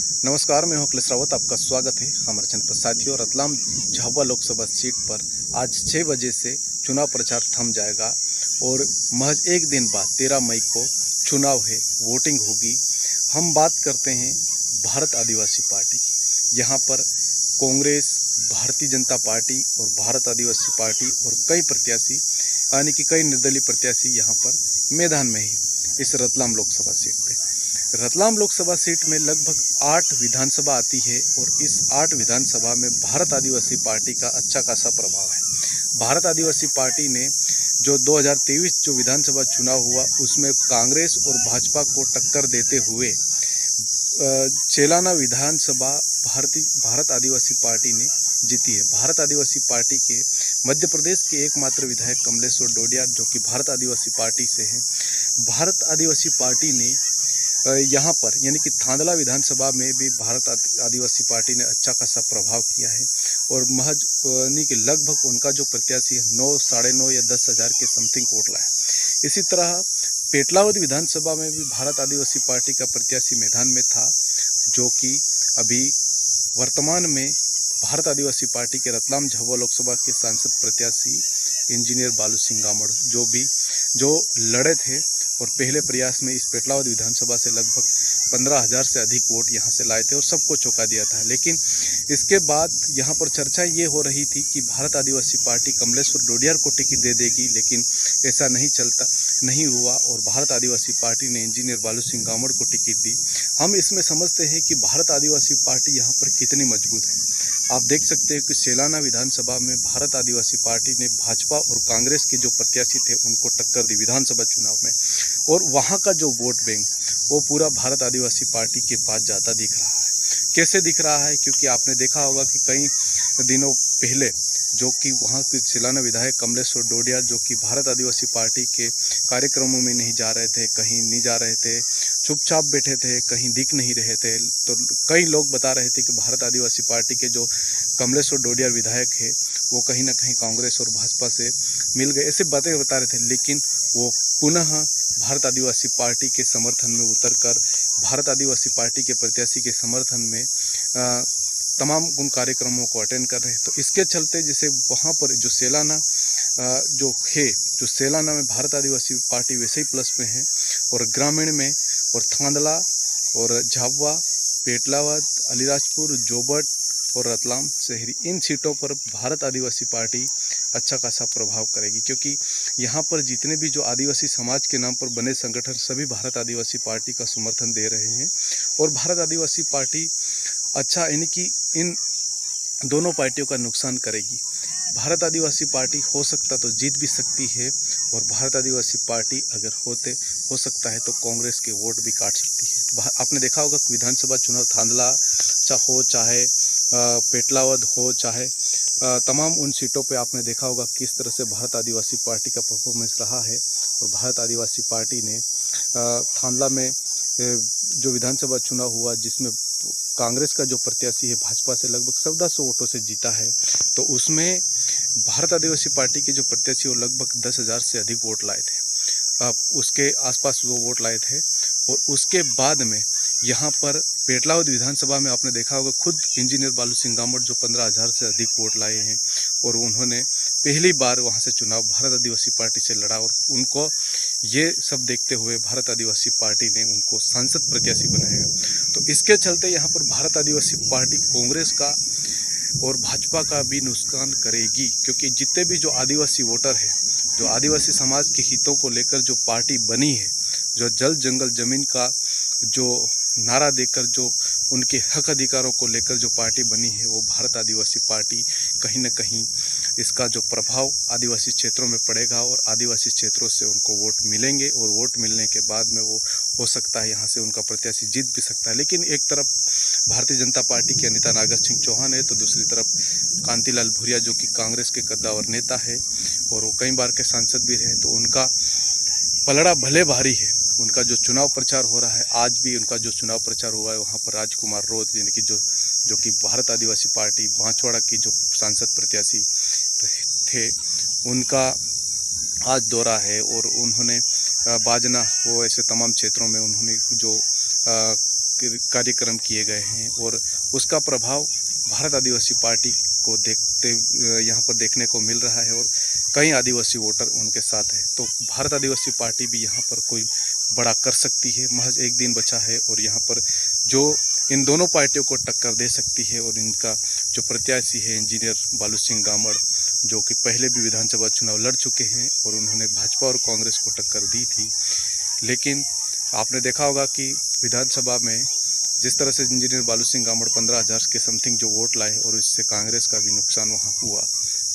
नमस्कार, मैं हूं अखिलेश रावत। आपका स्वागत है हमारे चैनल पर। साथियों, रतलाम झाबुआ लोकसभा सीट पर आज 6 बजे से चुनाव प्रचार थम जाएगा और महज एक दिन बाद 13 मई को चुनाव है, वोटिंग होगी। हम बात करते हैं भारत आदिवासी पार्टी की। यहाँ पर कांग्रेस, भारतीय जनता पार्टी और भारत आदिवासी पार्टी और कई प्रत्याशी यानी कि कई निर्दलीय प्रत्याशी यहाँ पर मैदान में ही इस रतलाम लोकसभा सीट पे। रतलाम लोकसभा सीट में लगभग 8 विधानसभा आती है और इस 8 विधानसभा में भारत आदिवासी पार्टी का अच्छा खासा प्रभाव है। भारत आदिवासी पार्टी ने जो 2023 जो विधानसभा चुनाव हुआ उसमें कांग्रेस और भाजपा को टक्कर देते हुए चेलाना विधानसभा भारत आदिवासी पार्टी ने जीती है। भारत आदिवासी पार्टी के मध्य प्रदेश के एकमात्र विधायक कमलेश्वर डोडिया जो कि भारत आदिवासी पार्टी से हैं। भारत आदिवासी पार्टी ने यहाँ पर यानी कि थांदला विधानसभा में भी भारत आदिवासी पार्टी ने अच्छा खासा प्रभाव किया है और महज यानी कि लगभग उनका जो प्रत्याशी है 9, साढ़े 9 या 10 हज़ार के समथिंग वोट लाया। इसी तरह पेटलावद विधानसभा में भी भारत आदिवासी पार्टी का प्रत्याशी मैदान में था जो कि अभी वर्तमान में भारत आदिवासी पार्टी के रतलाम झाबुआ लोकसभा के सांसद प्रत्याशी इंजीनियर बालू सिंह गामड़ जो लड़े थे और पहले प्रयास में इस पेटलावद विधानसभा से लगभग 15,000 से अधिक वोट यहाँ से लाए थे और सबको चौंका दिया था। लेकिन इसके बाद यहाँ पर चर्चा ये हो रही थी कि भारत आदिवासी पार्टी कमलेश्वर डोडियार को टिकट दे देगी, लेकिन ऐसा नहीं हुआ और भारत आदिवासी पार्टी ने इंजीनियर बालू सिंह गामड़ को टिकट दी। हम इसमें समझते हैं कि भारत आदिवासी पार्टी यहाँ पर कितनी मजबूत है। आप देख सकते हैं कि सेलाना विधानसभा में भारत आदिवासी पार्टी ने भाजपा और कांग्रेस के जो प्रत्याशी थे उनको टक्कर दी विधानसभा चुनाव में और वहाँ का जो वोट बैंक वो पूरा भारत आदिवासी पार्टी के पास ज़्यादा दिख रहा है। कैसे दिख रहा है? क्योंकि आपने देखा होगा कि कई दिनों पहले जो कि वहाँ के सेलाना विधायक कमलेश्वर डोडिया जो कि भारत आदिवासी पार्टी के कार्यक्रमों में नहीं जा रहे थे, कहीं नहीं जा रहे थे, चुपचाप बैठे थे, कहीं दिख नहीं रहे थे। तो कई लोग बता रहे थे कि भारत आदिवासी पार्टी के जो कमलेश्वर डोडिया विधायक है वो कहीं ना कहीं कांग्रेस और भाजपा से मिल गए, ऐसे बातें बता रहे थे। लेकिन वो पुनः भारत आदिवासी पार्टी के समर्थन में उतरकर भारत आदिवासी पार्टी के प्रत्याशी के समर्थन में तमाम उन कार्यक्रमों को अटेंड कर रहे हैं। तो इसके चलते जैसे वहाँ पर जो सेलाना में भारत आदिवासी पार्टी वैसे ही प्लस में है और ग्रामीण में और थांदला और झाबुआ, पेटलावद, अलीराजपुर, जोबट और रतलाम शहरी, इन सीटों पर भारत आदिवासी पार्टी अच्छा खासा प्रभाव करेगी क्योंकि यहाँ पर जितने भी जो आदिवासी समाज के नाम पर बने संगठन सभी भारत आदिवासी पार्टी का समर्थन दे रहे हैं और भारत आदिवासी पार्टी अच्छा यानी कि इन दोनों पार्टियों का नुकसान करेगी। भारत आदिवासी पार्टी हो सकता तो जीत भी सकती है और भारत आदिवासी पार्टी अगर हो सकता है तो कांग्रेस के वोट भी काट सकती है। आपने देखा होगा कि विधानसभा चुनाव थांदला हो चाहे पेटलावद हो चाहे तमाम उन सीटों पे आपने देखा होगा किस तरह से भारत आदिवासी पार्टी का परफॉर्मेंस रहा है और भारत आदिवासी पार्टी ने थांदला में जो विधानसभा चुनाव हुआ जिसमें कांग्रेस का जो प्रत्याशी है भाजपा से लगभग 1400 वोटों से जीता है, तो उसमें भारत आदिवासी पार्टी के जो प्रत्याशी वो लगभग 10,000 से अधिक वोट लाए थे, उसके आसपास वो वोट लाए थे। और उसके बाद में यहाँ पर पेटलावद विधानसभा में आपने देखा होगा खुद इंजीनियर बालू सिंह गामड़ जो 15,000 से अधिक वोट लाए हैं और उन्होंने पहली बार वहाँ से चुनाव भारत आदिवासी पार्टी से लड़ा और उनको ये सब देखते हुए भारत आदिवासी पार्टी ने उनको सांसद प्रत्याशी बनाया। तो इसके चलते यहाँ पर भारत आदिवासी पार्टी कांग्रेस का और भाजपा का भी नुकसान करेगी क्योंकि जितने भी जो आदिवासी वोटर है, जो आदिवासी समाज के हितों को लेकर जो पार्टी बनी है, जो जल जंगल जमीन का जो नारा देकर जो उनके हक अधिकारों को लेकर जो पार्टी बनी है वो भारत आदिवासी पार्टी कहीं ना कहीं इसका जो प्रभाव आदिवासी क्षेत्रों में पड़ेगा और आदिवासी क्षेत्रों से उनको वोट मिलेंगे और वोट मिलने के बाद में वो हो सकता है यहाँ से उनका प्रत्याशी जीत भी सकता है। लेकिन एक तरफ भारतीय जनता पार्टी के अनिता नागर सिंह चौहान है तो दूसरी तरफ कांतिलाल भूरिया जो कि कांग्रेस के कद्दावर नेता है और वो कई बार के सांसद भी रहे, तो उनका पलड़ा भले भारी है। उनका जो चुनाव प्रचार हो रहा है, आज भी उनका जो चुनाव प्रचार हुआ है वहाँ पर राजकुमार रोत यानी कि जो कि भारत आदिवासी पार्टी बांसवाड़ा की जो सांसद प्रत्याशी थे उनका आज दौरा है और उन्होंने बाजना वो ऐसे तमाम क्षेत्रों में उन्होंने जो कार्यक्रम किए गए हैं और उसका प्रभाव भारत आदिवासी पार्टी को यहाँ पर देखने को मिल रहा है और कई आदिवासी वोटर उनके साथ है। तो भारत आदिवासी पार्टी भी यहाँ पर कोई बड़ा कर सकती है। महज एक दिन बचा है और यहाँ पर जो इन दोनों पार्टियों को टक्कर दे सकती है और इनका जो प्रत्याशी है इंजीनियर बालू सिंह गामड़, जो कि पहले भी विधानसभा चुनाव लड़ चुके हैं और उन्होंने भाजपा और कांग्रेस को टक्कर दी थी। लेकिन आपने देखा होगा कि विधानसभा में जिस तरह से इंजीनियर बालू सिंह गामड़ 15,000 के समथिंग जो वोट लाए और इससे कांग्रेस का भी नुकसान वहाँ हुआ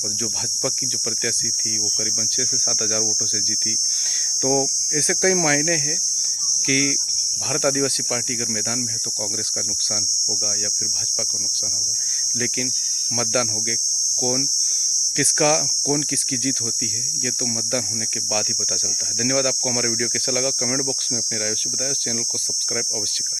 और जो भाजपा की जो प्रत्याशी थी वो करीबन 6 से 7,000 वोटों से जीती। तो ऐसे कई मायने हैं कि भारत आदिवासी पार्टी अगर मैदान में है तो कांग्रेस का नुकसान होगा या फिर भाजपा का नुकसान होगा। लेकिन मतदान होंगे, कौन किसकी जीत होती है ये तो मतदान होने के बाद ही पता चलता है। धन्यवाद। आपको हमारा वीडियो कैसा लगा कमेंट बॉक्स में अपनी राय से बताएं। चैनल को सब्सक्राइब अवश्य करें।